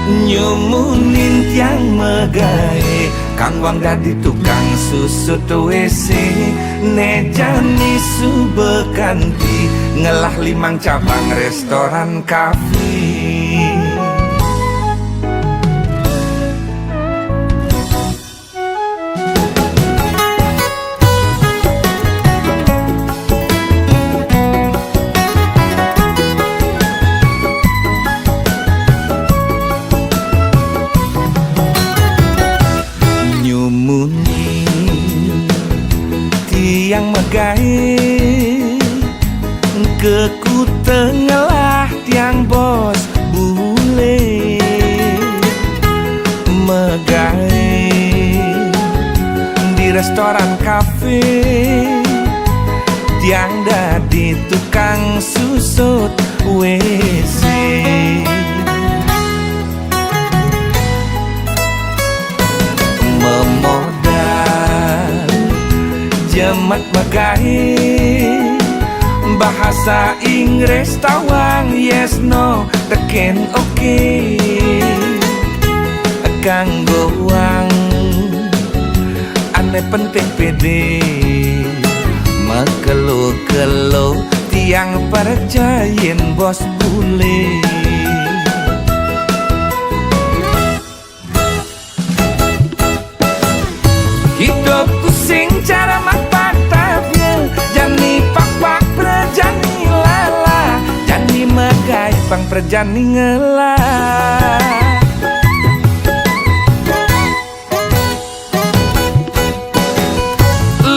nyumunin tiang megae kang wang dadi tukang susut WC nejani subekanti ngelah limang cabang restoran kafe. Yang megai keku tengelah tiang bos bule megai di restoran kafe tiang dadi tukang susut WC jemat megai bahasa Inggris tawang yes no teken oke kanggo wang ane penting pede makelo-kelo tiang percayin bos bule hidupku sing cara jani papak perjani lala jani megai pang perjani ngelah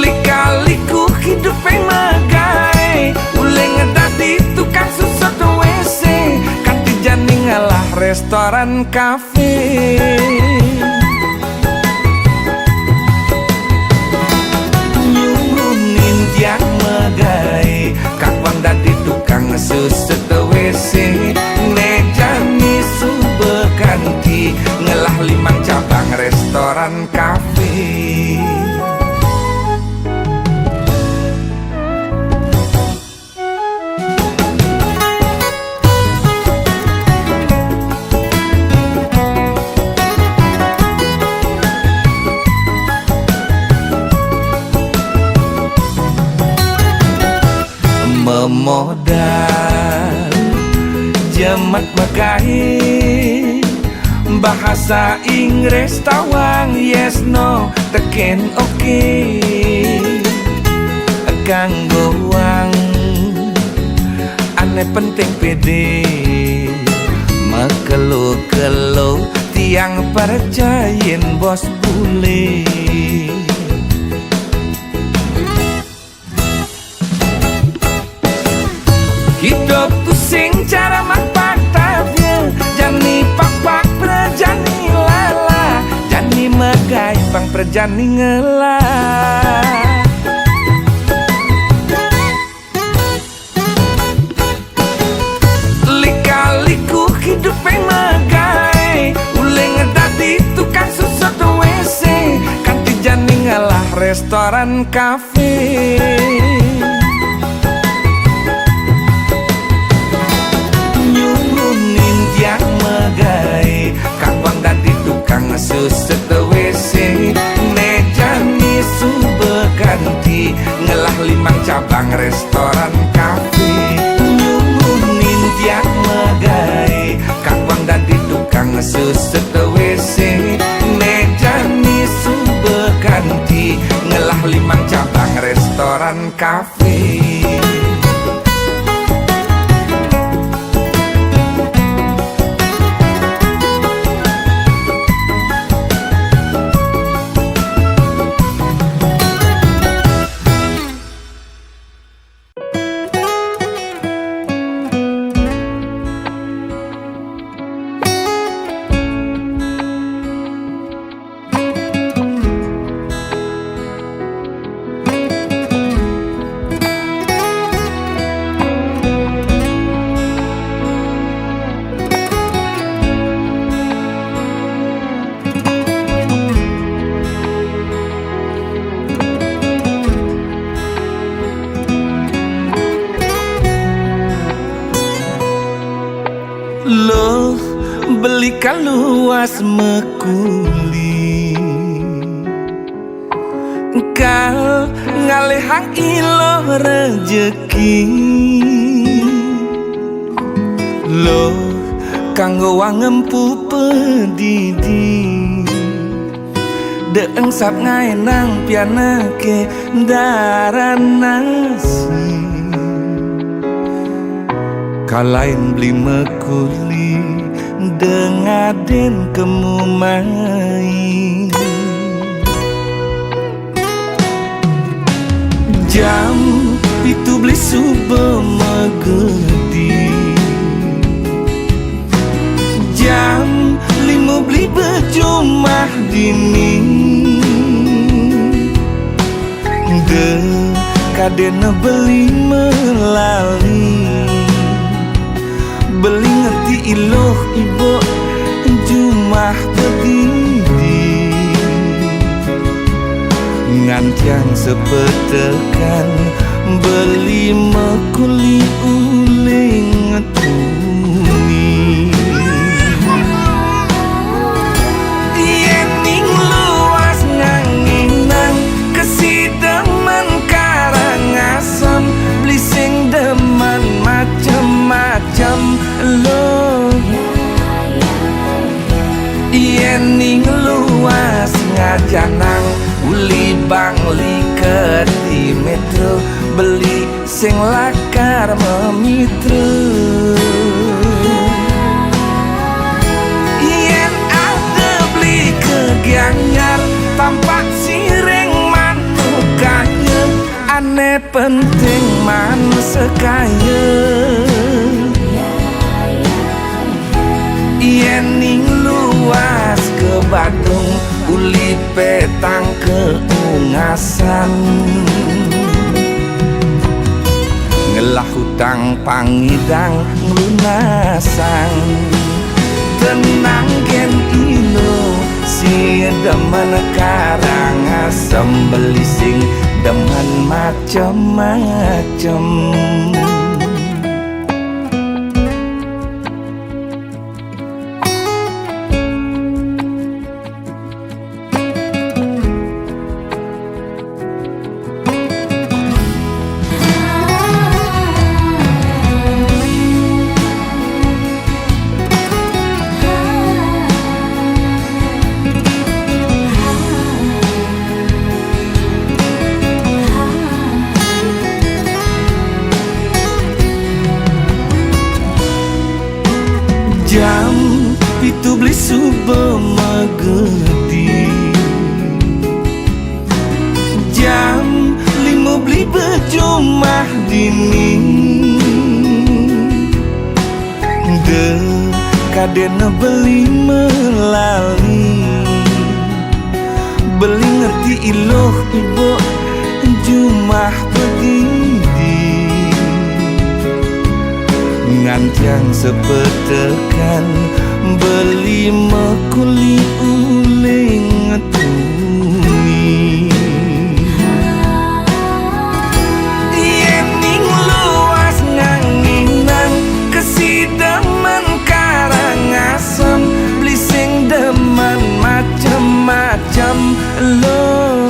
lika-liku hidup yang megai ule ngedadi tukang susut WC kanti jani ngelah restoran kafe. Yang megai kakwang dadi tukang susut WC nejani subekanti ngelah limang cabang restoran kafe. Memodal jemat megai bahasa Inggris tawang yes no teken oke kanggo wang ane penting pede makelo-kelo tiang percayin bos bule hidupku sing cara mapak tavia jani papak perjani lala jani megai pang perjani ngelah lika-liku hidup yang megai ule ngedadi tukang susut WC kanti jani ngelah restoran kafe. Yang megai kakwang dadi tukang susut WC nejani subekanti ngelah limang cabang restoran kafe. Nyumunin tiang megai kakwang dadi tukang susut WC nejani subekanti ngelah limang cabang restoran kafe. belikan luas mekuli kal ngalehang ilo rejeki lo kanggo wangempu pedidi deeng sap ngaenang pianake daranasi kalain beli mekuli dengaden kemumai jam itu beli subuh megedi jam 5 beli bejumah dini de kadena beli melali beli ngerti iloh ibu jumah pedidi ngancang sepetekan beli mekuli uling tuni yening luas nganginang kesidemen karangasem beli sing demen macem-macem lo yening luas ngajanang uli bangli di metro beli sing lakar memitra yen ada beli kegianyar tampak siring manukanya aneh penting man sekaya yening luas ke Badung uli petang keungasan ngelah hutang pangidang lunasang tenang gen ilo si demen karangasem beli sing demen macem-macem jam itu beli subuh megedi jam 5 beli bejumah dini de kadena beli melali beli ngerti iloh ibu jumah pedidi ngancang sepetekan beli mekuli uling tuni yening luas nganginang kesidemen karangasem beli sing demen macem-macem lo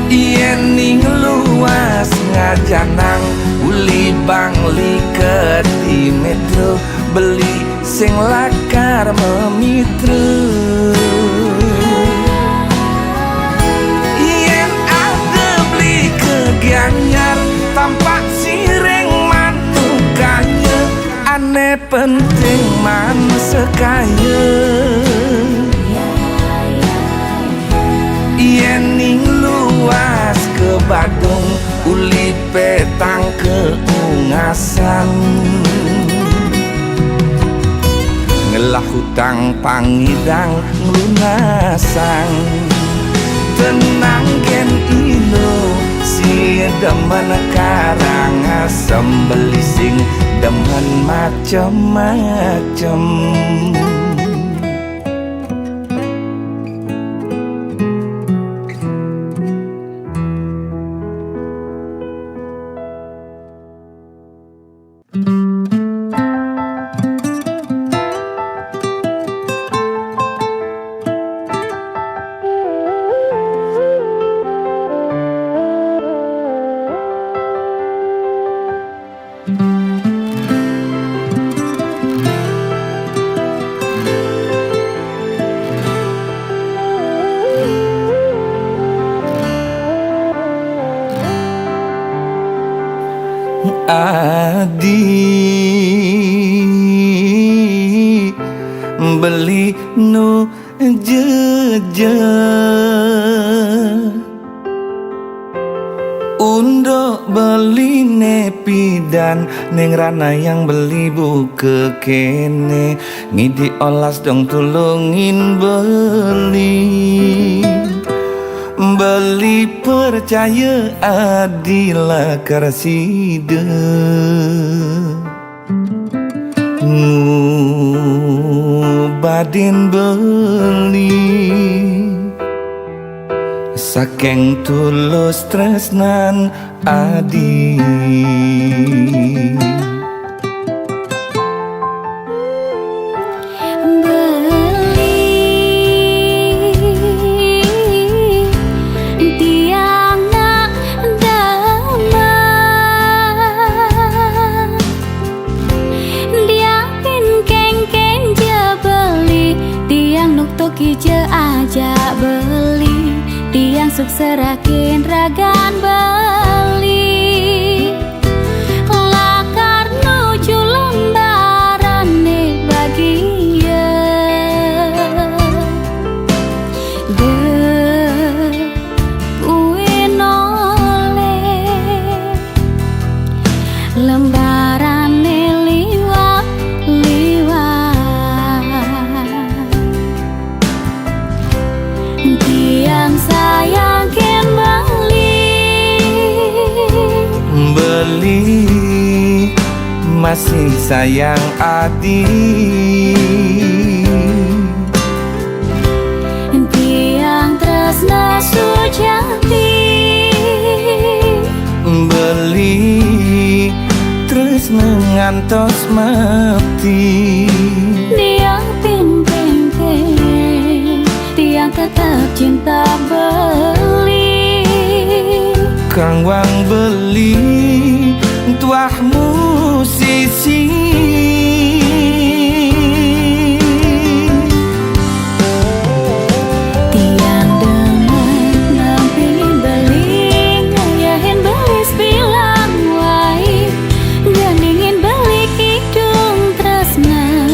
yening luas ngajanang uli bangli di metro beli sing lakar memitra yen ada beli kegianyar tampak siring mantukanya aneh penting man sekaya yening luas ke Badung uli petang keungasan ngelah hutang pangidang lunasang tenang gen ilo si demen karangasem beli sing demen macem-macem beli nu jeje Undo beli nepidan Neng Rana yang beli buke kene Ngidi olas dong tulungin beli Beli percaya adilah karside Badin beli Saking tulus tresnan adi Kije aja beli tiang suk serakin ragan beli lakar nuju lembaran nih bagia de puin oleh lembaran nih liwat Tiang sayang ken beli masih sayang adi Tiang tresna sujati beli terus ngantos mati Tiang Tiang tetap cinta beli Kang wang beli tuah musisi Tiang demen nampingin beli ngayahin beli bilang wai gandingin beli kidung tresna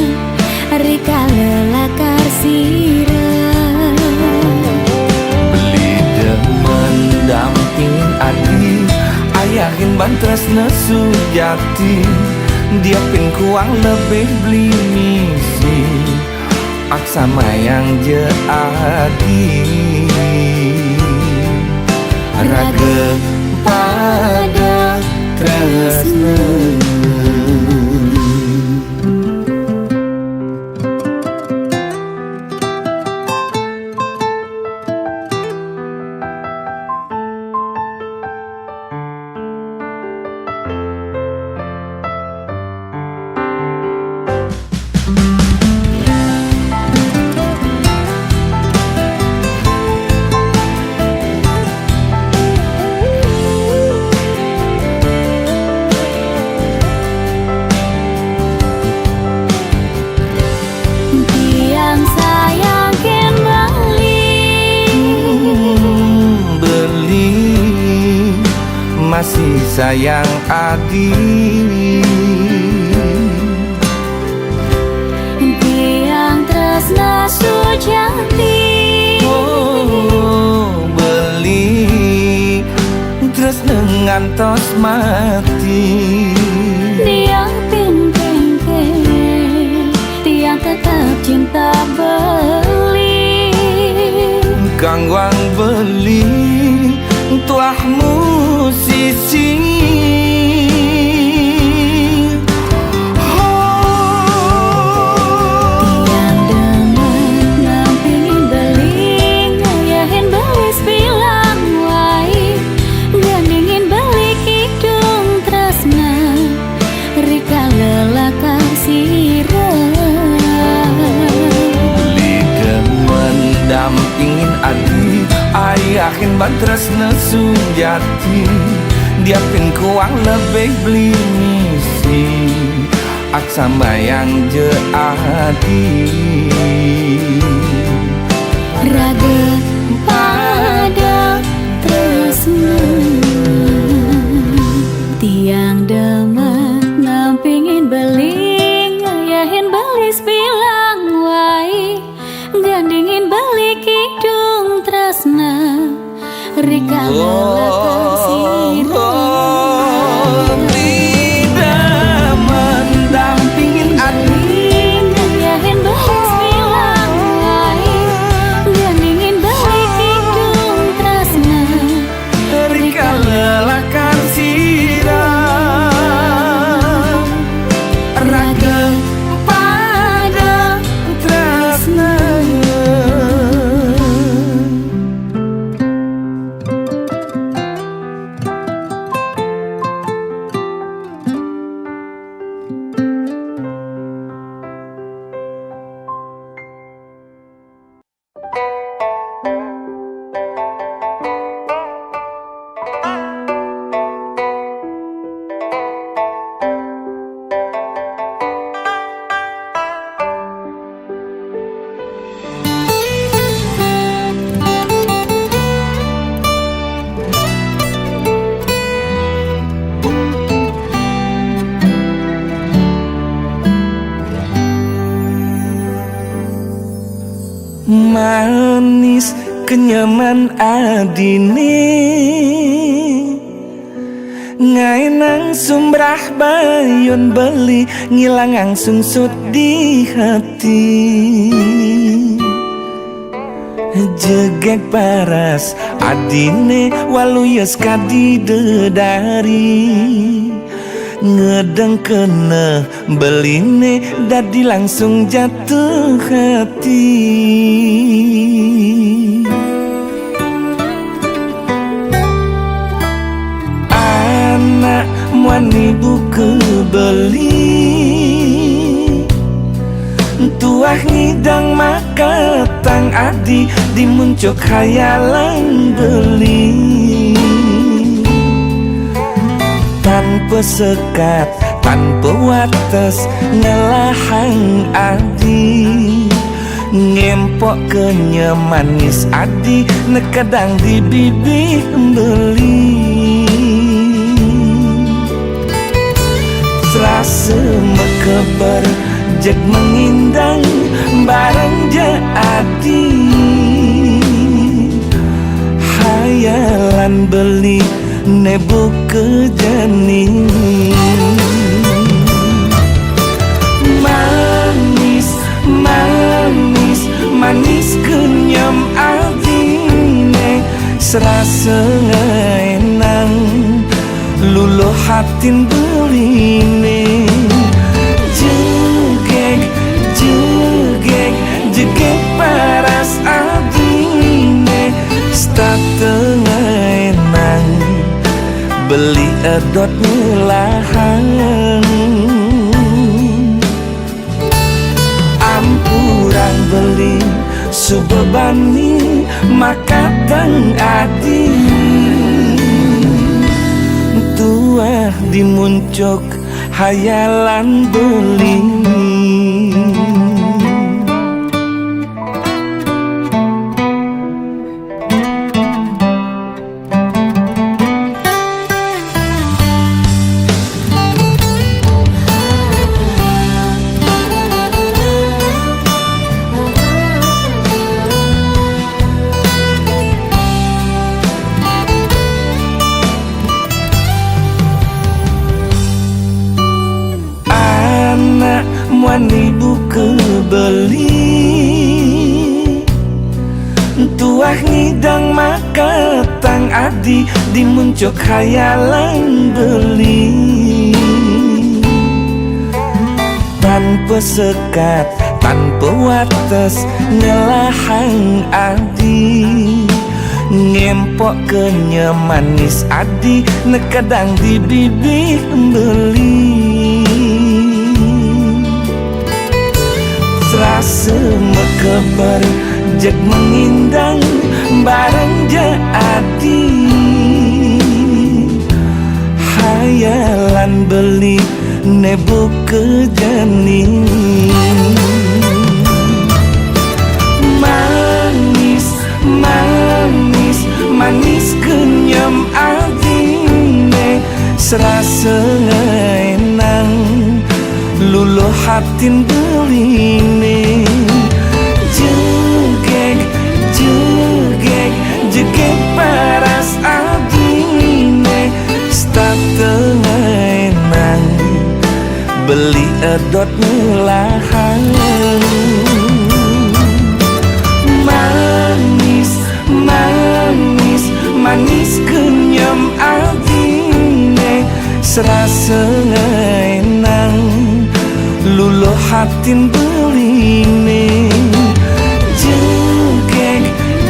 rika lelakar sira dampingin adi ayahin bantres nesu jati dia pin kuang lebih beli misi aksama yang je adi raga pada tresna masih sayang adi Tiang tresna sujati beli terus ngantos mati Tiang Tiang tetap cinta beli Kang wang beli tuah musisi Tiang demen nampingin beli ngayahin beli bilang wai gandingin beli kidung tresna rika lelakar sira beli demen dampingin adi ayahin bantres nesu jati dia pin kuang lebih beli misi aksama yang je adi raga pada tresna tiang demen nampingin beli ngayahin beli bilang wai Rika lalakan sirang tidak mendampingin ati ngayahin balas bilang lain gandingin balik hidung tresna Rika lelakan sirang rageng pada tresna. Manis kenyaman adine ngainang sumbrah bayon beli ngilang angsung sut di hati jegek paras adine waluyas kadi dedari ngedeng kena beline dadi langsung jatuh hati. Anak wani buku beli tuah ngidang maka tang adi dimuncuk khayalan beli tanpa sekat, tanpa wates ngelahang adi ngempok kenyamanis adi nekadang di bibih beli serasa mekeber jek mengindang bareng je adi hayalan beli nebu kejani manis manis manis kenyam adine serasa enang luluh hatin beline jegek jegek jegek paras adine start tengah enang beli edot ngelahan ampurang beli subebani maka tang adi tuah dimuncuk hayalan beli wani buku beli tuah ngidang maka tang adi dimuncuk khayalan beli tanpa sekat tanpa wates ngelahang adi ngempok kenyamanis adi nekadang di bibih beli serasa mekeber jek mengindang bareng je adi hayalan beli nebu kejani manis manis manis kenyam adine serasa enang luluh hatin beline jegek jegek jegek para edot ngelahan. Manis, manis, manis kenyam adine serasa ngenang luluh hatin beline. Jegek,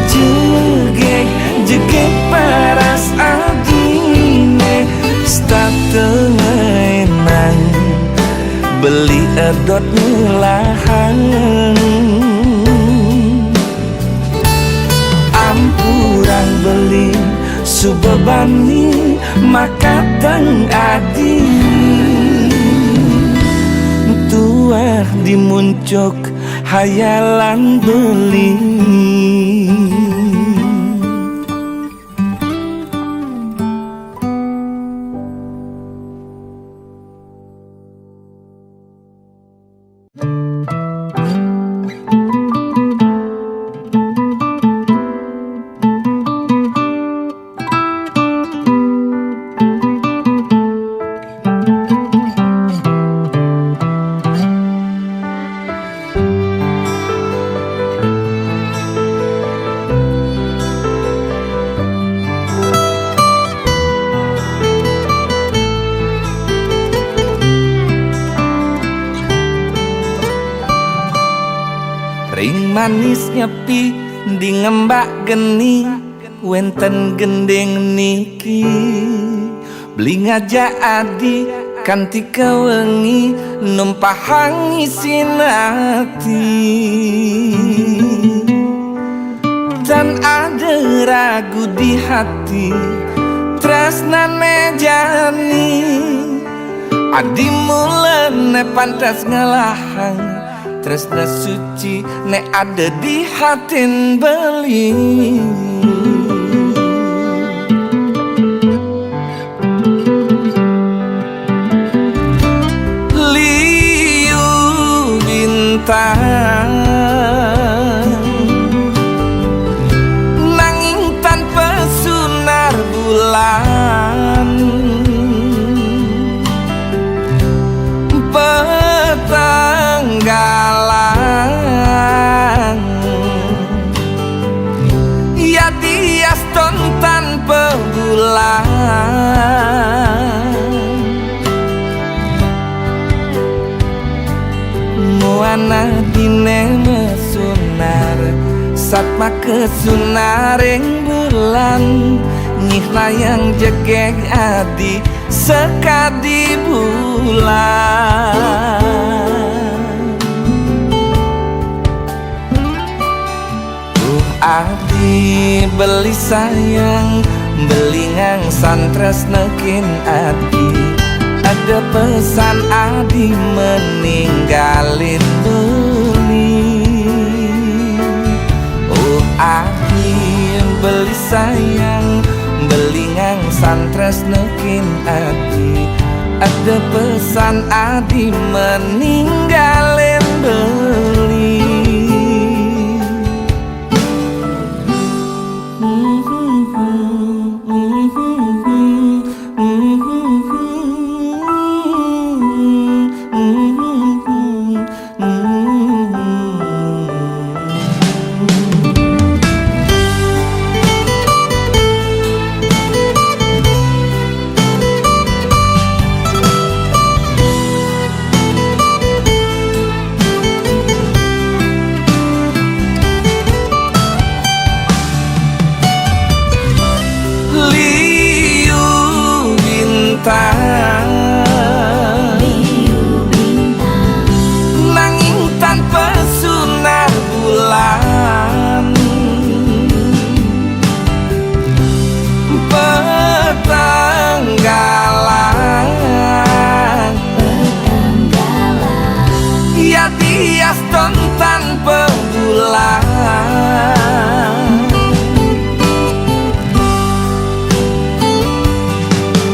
jegek, jegek paras adine start ngenang beli edot ngelahan. Ampurang beli subebani makatang adi tuah dimuncok hayalan beli. Ring manis nyepi di ngembak geni wenten gendeng niki beli ngajak adi kanti kewengi numpahang isin hati. Dan ada ragu di hati tresnane jani adi mulane pantas ngelahang tresna suci nek ada di hatin beli. Liu bintang nanging tanpa sunar bulan petanggalan ya diaston tanpa bulan muana dine mesunar satma kesunaring bulan nyih layang jegek adi sekadi bulan. Adi beli sayang beli ngangsan tresnekin adi ada pesan adi meninggalin beli. Oh adi beli sayang beli ngangsan tresnekin adi ada pesan adi meninggalin beli. Nanging tanpa sunar bulan petanggalan ya diaston tanpa bulan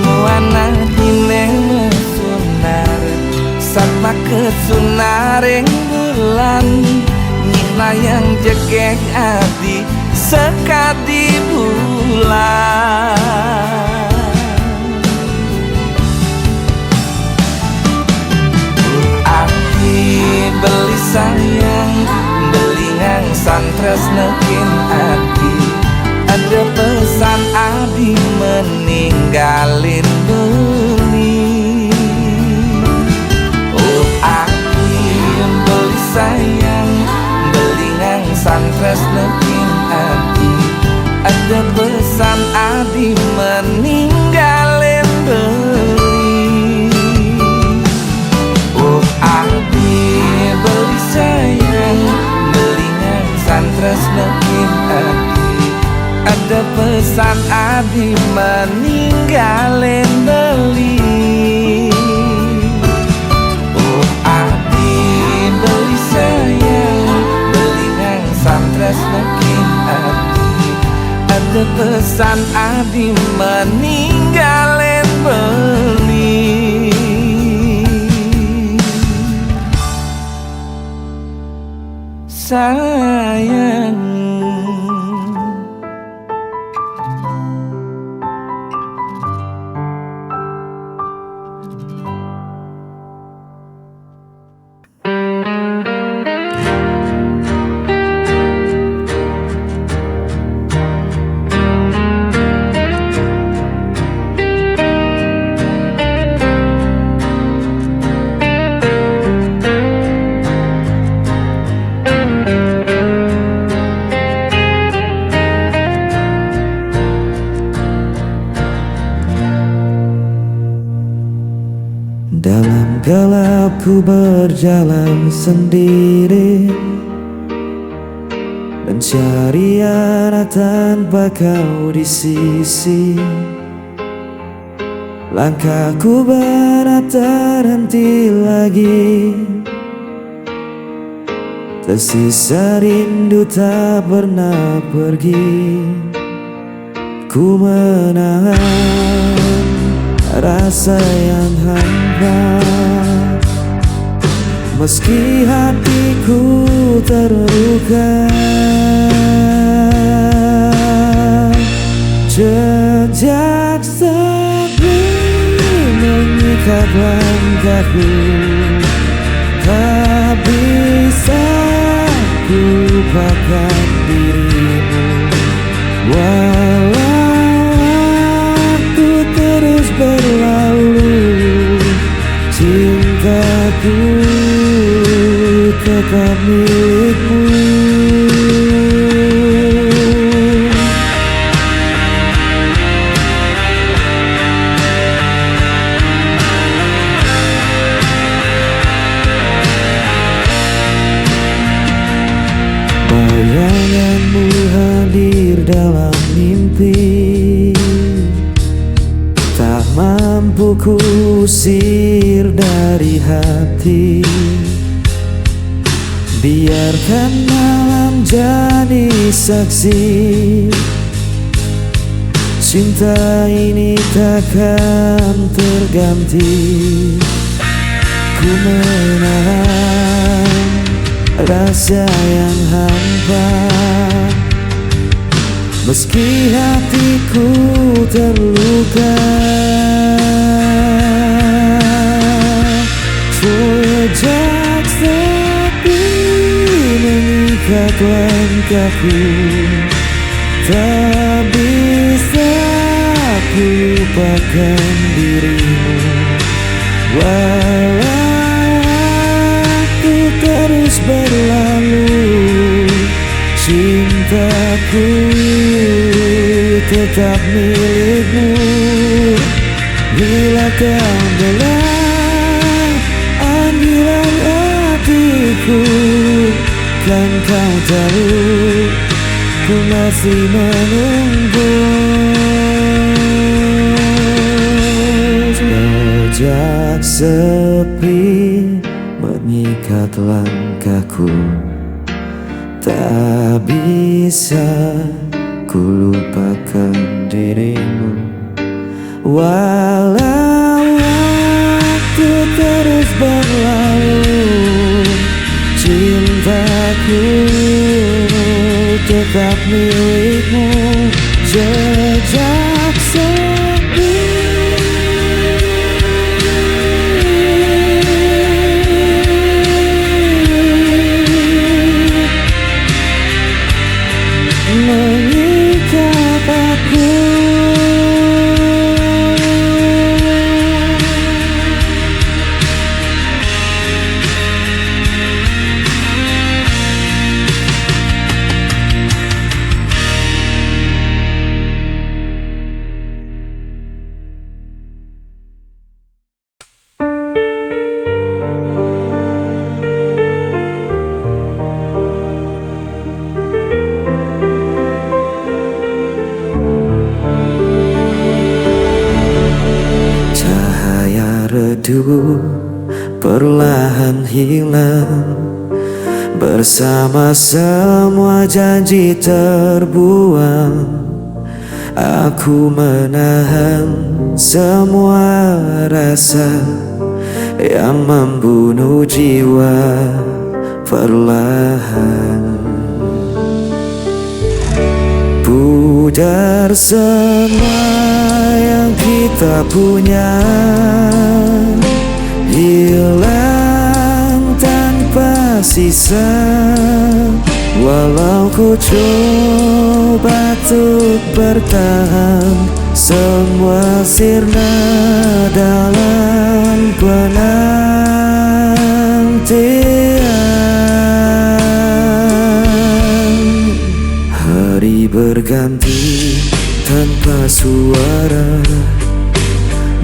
muana dine mesunar satma kesunaring bulan nyih layang jegek adi sekadi bulan. adi meninggalin beli. Oh adi beli sayang, beli nang santras nekin adi. Ada pesan adi meninggalin beli. Sayang, dalam gelap ku berjalan sendiri, mencari arah tanpa kau di sisi. Langkahku berat terhenti lagi, tersisa rindu tak pernah pergi. Ku menahan rasa yang hampa, meski hatiku terluka. Jejak sepi mengikat langkahku, tak bisa ku lupakan dirimu. Walau waktu terus berlalu, cintaku tetap milikmu. Bayanganmu hadir dalam mimpi, tak mampu ku usir dari hati. Biarkan malam jadi saksi, cinta ini takkan terganti. Ku menahan rasa yang hampa, meski hatiku terluka. Jejak sepi mengikat langkahku, tak bisa ku lupakan dirimu. Walau waktu terus berlalu, cintaku tetap milikmu. Bila kau dengar panggilan hatiku, kan kau tahu ku masih menunggu. Jejak sepi mengikat langkahku, tak bisa ku lupakan dirimu. Walau waktu terus berlalu, cintaku tetap milikmu. Jejak sepi mengikat aku. hilang bersama semua janji terbuang. Aku menahan semua rasa yang membunuh jiwa perlahan. Pudar semua yang kita punya, hilang tanpa sisa. Walau ku coba untuk bertahan, semua sirna dalam penantian. Hari berganti tanpa suara,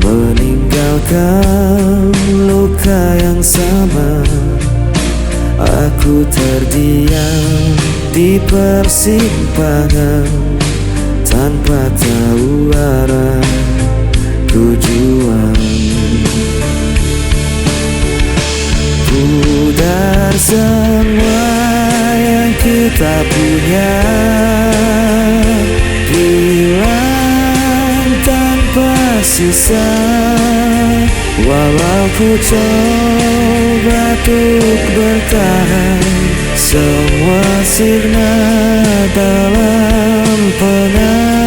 meninggalkan luka yang sama. Aku terdiam di persimpangan tanpa tahu arah tujuan. Pudar semua yang kita punya, hilang tanpa sisa. Walau ku coba untuk bertahan, semua sirna dalam penantian.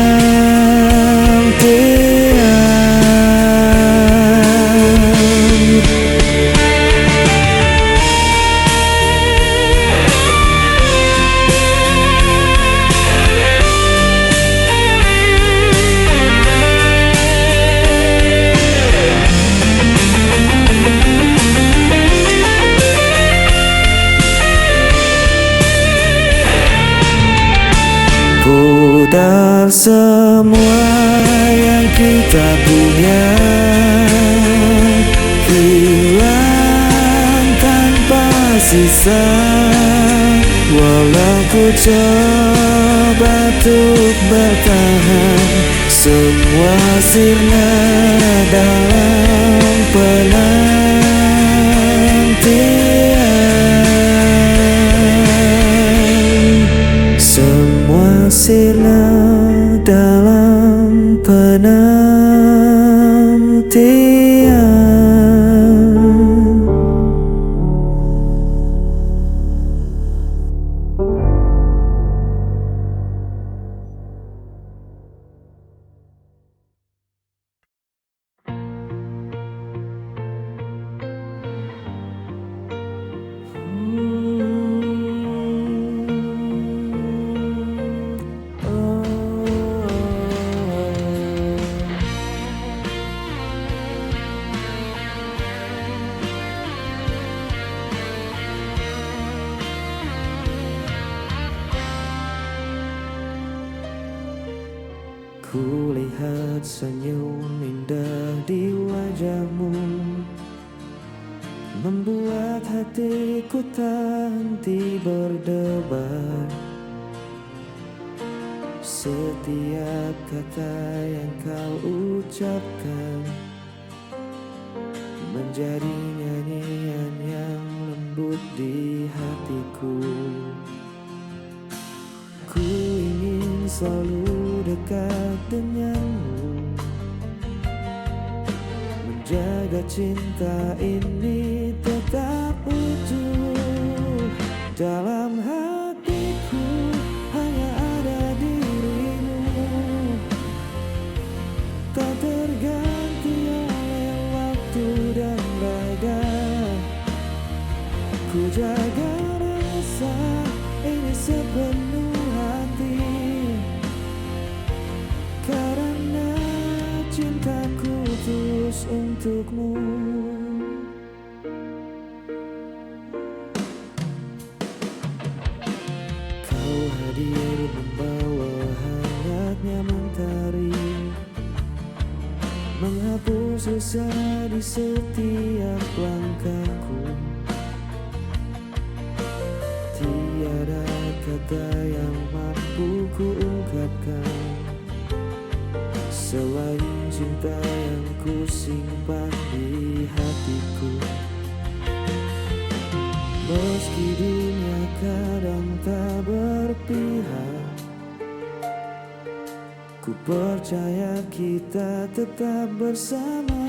Pudar semua yang kita punya, hilang tanpa sisa. Walau ku coba untuk bertahan, semua sirna dalam penantian. Semua sirna dalam penantian. Ku lihat senyum indah di wajahmu, membuat hatiku tak henti berdebar. Setiap kata yang kau ucapkan menjadi nyanyian yang lembut di hatiku. Ku ingin selalu dekat denganmu, menjaga cinta ini tetap utuh. Dalam hatiku hanya ada dirimu, tak terganti oleh waktu dan raga. Ku jaga rasa ini sepenuh hati, karena cintaku tulus untukmu. Kau hadir membawa hangatnya mentari, menghapus susah di setiap langkahku. Tiada kata yang mampu ku ungkapkan selain cinta yang ku simpan di hatiku. Meski dunia kadang tak berpihak, ku percaya kita tetap bersama.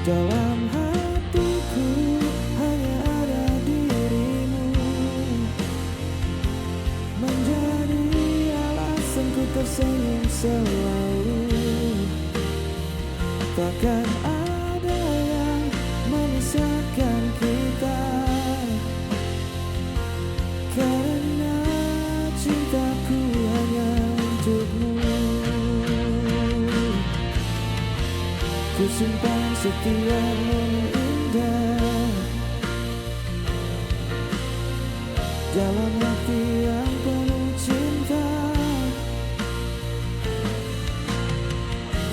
Dalam hatiku hanya ada dirimu, menjadi alasanku tersenyum selalu. Takkan ada yang memisahkan kita, karena cintaku hanya untukmu. Ku simpan setiap momen indah dalam hati yang penuh cinta.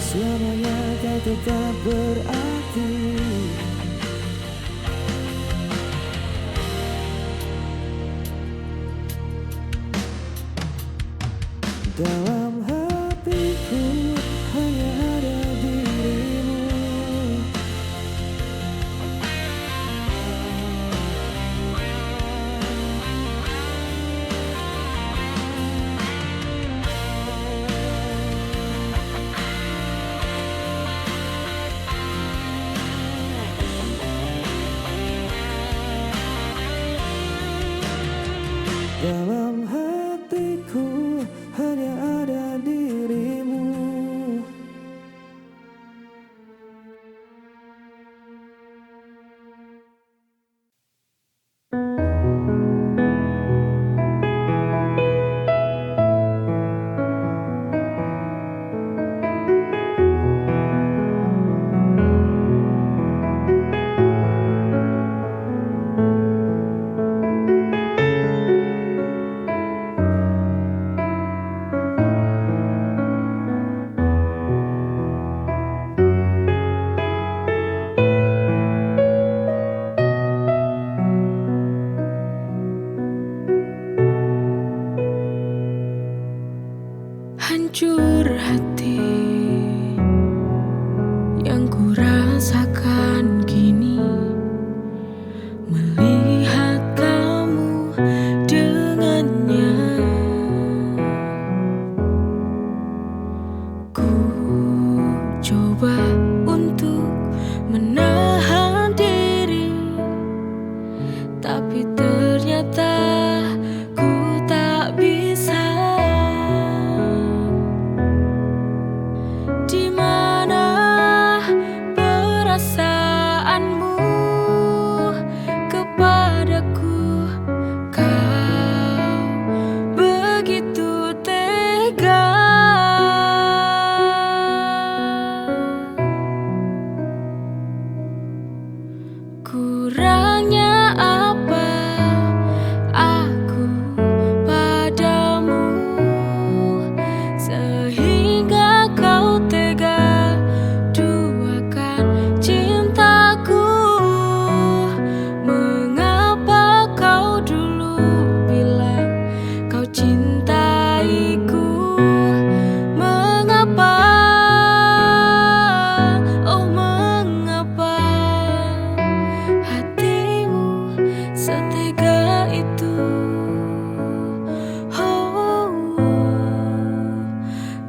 Selamanya kau tetap berarti. Dalam hatiku hanya ada dirimu. Dalam hatiku hanya ada dirimu. Hancur hati yang ku rasakan kini, melihat kamu dengannya. Ku coba untuk menahan diri, tapi ternyata ku tak bisa. Di mana perasaanmu kepadaku? Kau begitu tega. Kurangnya apa aku padamu, sehingga kau tega duakan cintaku? Mengapa kau dulu bilang kau cintaiku? Mengapa, oh mengapa hatimu setega itu? Oh,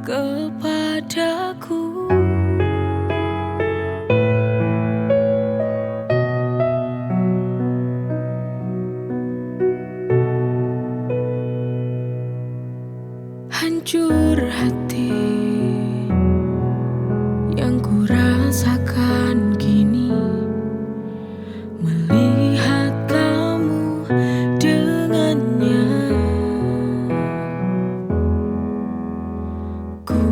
kepadaku. Hancur hati yang ku rasakan kini, melihat kamu dengannya. Ku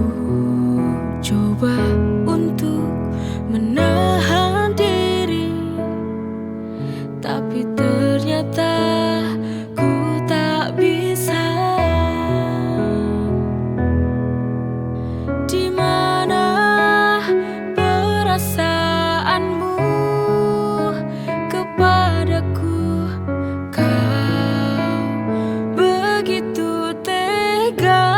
coba untuk menahan diri, tapi ternyata ku tak bisa. Di mana perasaanmu kepadaku? Kau begitu tega.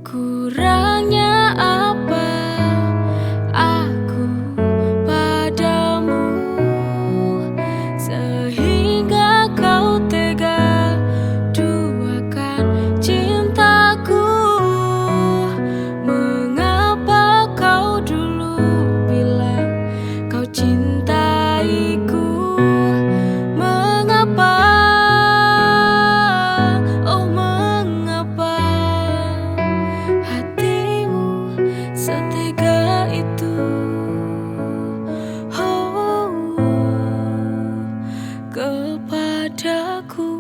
Kurangnya apa setega itu. Oh, kepadaku.